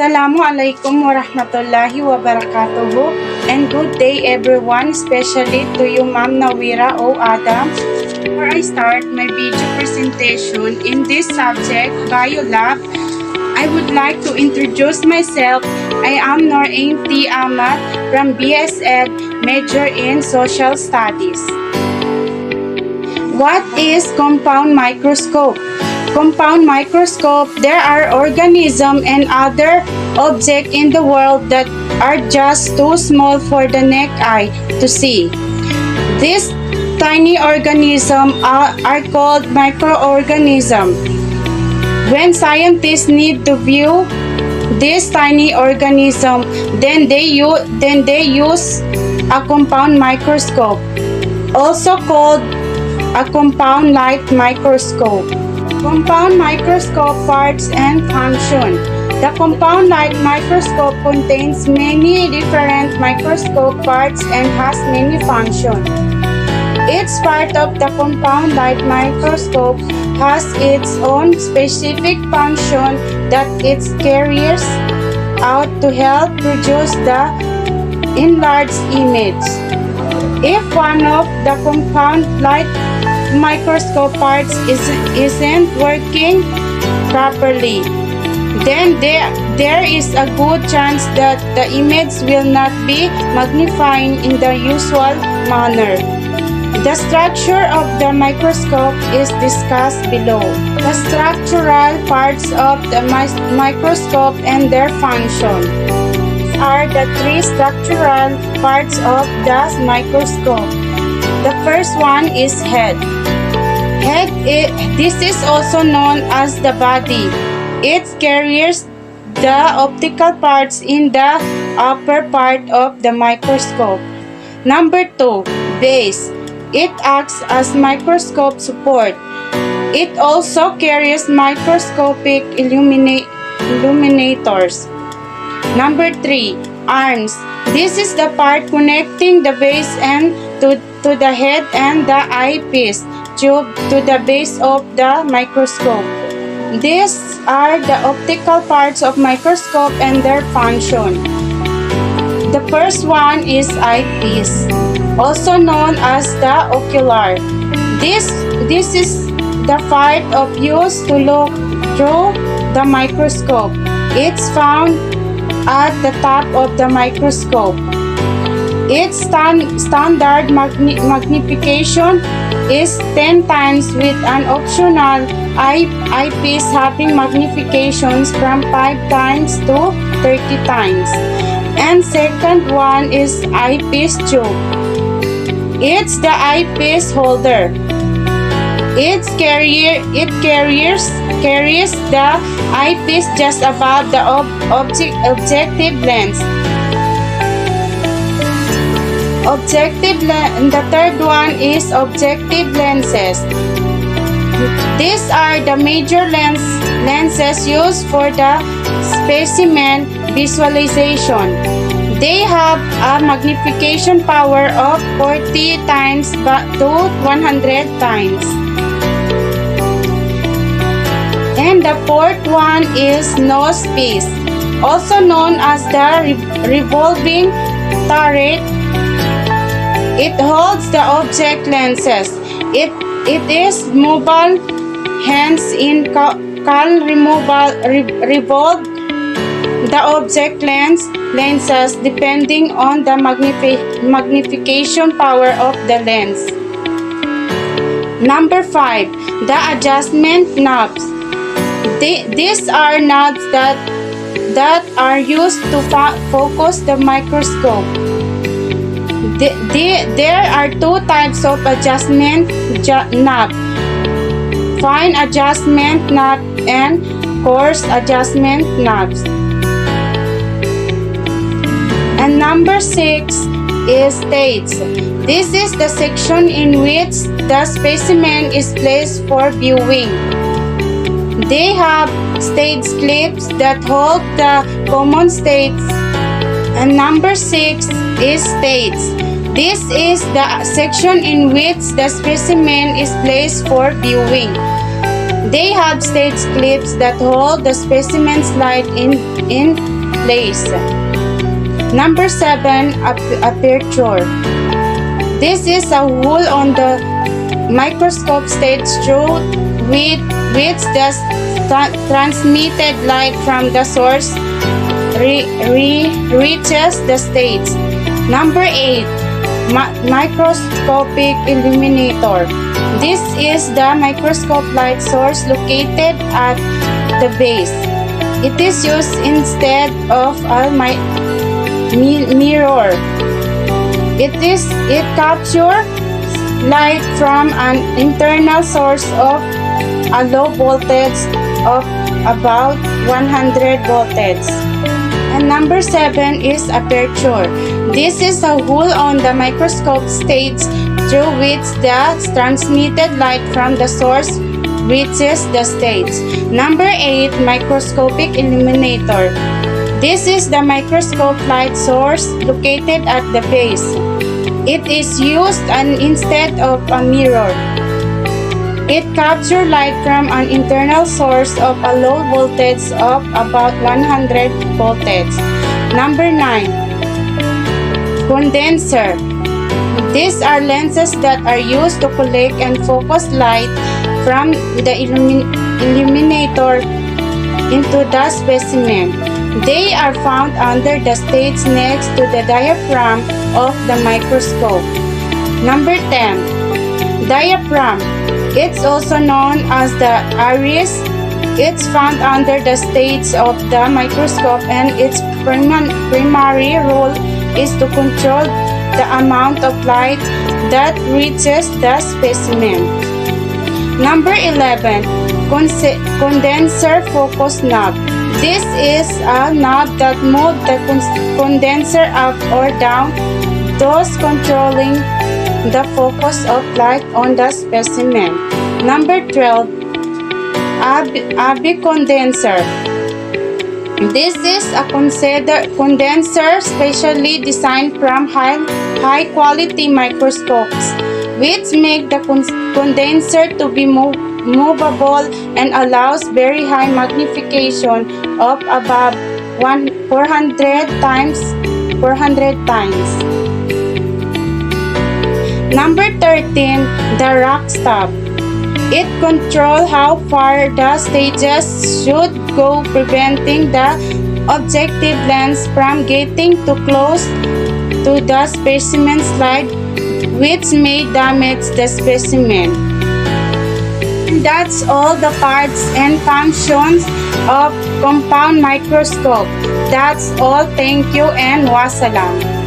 Assalamualaikum warahmatullahi wabarakatuh, and good day everyone, especially to you Ma'am Nawira O. Adam. Before I start my video presentation in this subject, Biolab, I would like to introduce myself. I am Norain T. Ahmad from BS Ed, major in Social Studies. What is compound microscope? Compound microscope, there are organisms and other objects in the world that are just too small for the naked eye to see. These tiny organisms are called microorganisms. When scientists need to view this tiny organism, then they use a compound microscope, also called a compound light microscope. Compound microscope parts and function. The compound light microscope contains many different microscope parts and has many functions. Each part of the compound light microscope has its own specific function that it carries out to help produce the enlarged image. If one of the compound light microscope parts isn't working properly, then there is a good chance that the image will not be magnifying in the usual manner. The structure of the microscope is discussed below. The structural parts of the microscope and their function. These are the three structural parts of the microscope. The first one is head. This is also known as the body. It carries the optical parts in the upper part of the microscope. Number 2, base. It acts as microscope support. It also carries microscopic illuminators. Number 3, arms. This is the part connecting the base and to the head and the eyepiece tube to the base of the microscope. These are the optical parts of microscope and their function. The first one is eyepiece, also known as the ocular. This is the part of use to look through the microscope. It's found at the top of the microscope. Its standard magnification is 10 times with an optional eyepiece having magnifications from 5 times to 30 times. And second one is eyepiece tube. It's the eyepiece holder. It carries the eyepiece just above the objective lens. The third one is objective lenses. These are the major lenses used for the specimen visualization. They have a magnification power of 40 times to 100 times. And the fourth one is nose piece, also known as the revolving turret. It holds the object lenses. It is mobile, hence in can revolve the object lenses depending on the magnification power of the lens. Number 5, the adjustment knobs. These are knobs that are used to focus the microscope. There are two types of adjustment knob: fine adjustment knob and coarse adjustment knobs. And number 6 is stage. This is the section in which the specimen is placed for viewing. They have stage clips that hold the common states. And number 6 is stage. This is the section in which the specimen is placed for viewing. They have stage clips that hold the specimen slide in place. Number 7, aperture. This is a hole on the microscope stage through which the transmitted light from the source reaches the stage. Number 8, microscopic illuminator. This is the microscope light source located at the base. It is used instead of a mirror. It captures light from an internal source of a low voltage of about 100 voltage. And number 7 is aperture. This is a hole on the microscope stage through which the transmitted light from the source reaches the stage. Number 8, microscopic illuminator. This is the microscope light source located at the base. It is used instead of a mirror. It captures light from an internal source of a low voltage of about 100 voltage. Number 9, condenser. These are lenses that are used to collect and focus light from the illuminator into the specimen. They are found under the stage next to the diaphragm of the microscope. Number 10, diaphragm. It's also known as the iris. It's found under the stage of the microscope, and its primary role is to control the amount of light that reaches the specimen. Number 11, condenser focus knob. This is a knob that moves the condenser up or down, thus controlling the focus of light on the specimen. Number 12, condenser. This is a condenser specially designed from high quality microscopes, which make the condenser to be movable and allows very high magnification of above 400 times. Number 13, the rack stop. It controls how far the stages should go, preventing the objective lens from getting too close to the specimen slide, which may damage the specimen. That's all the parts and functions of compound microscope. That's all. Thank you and wassalam.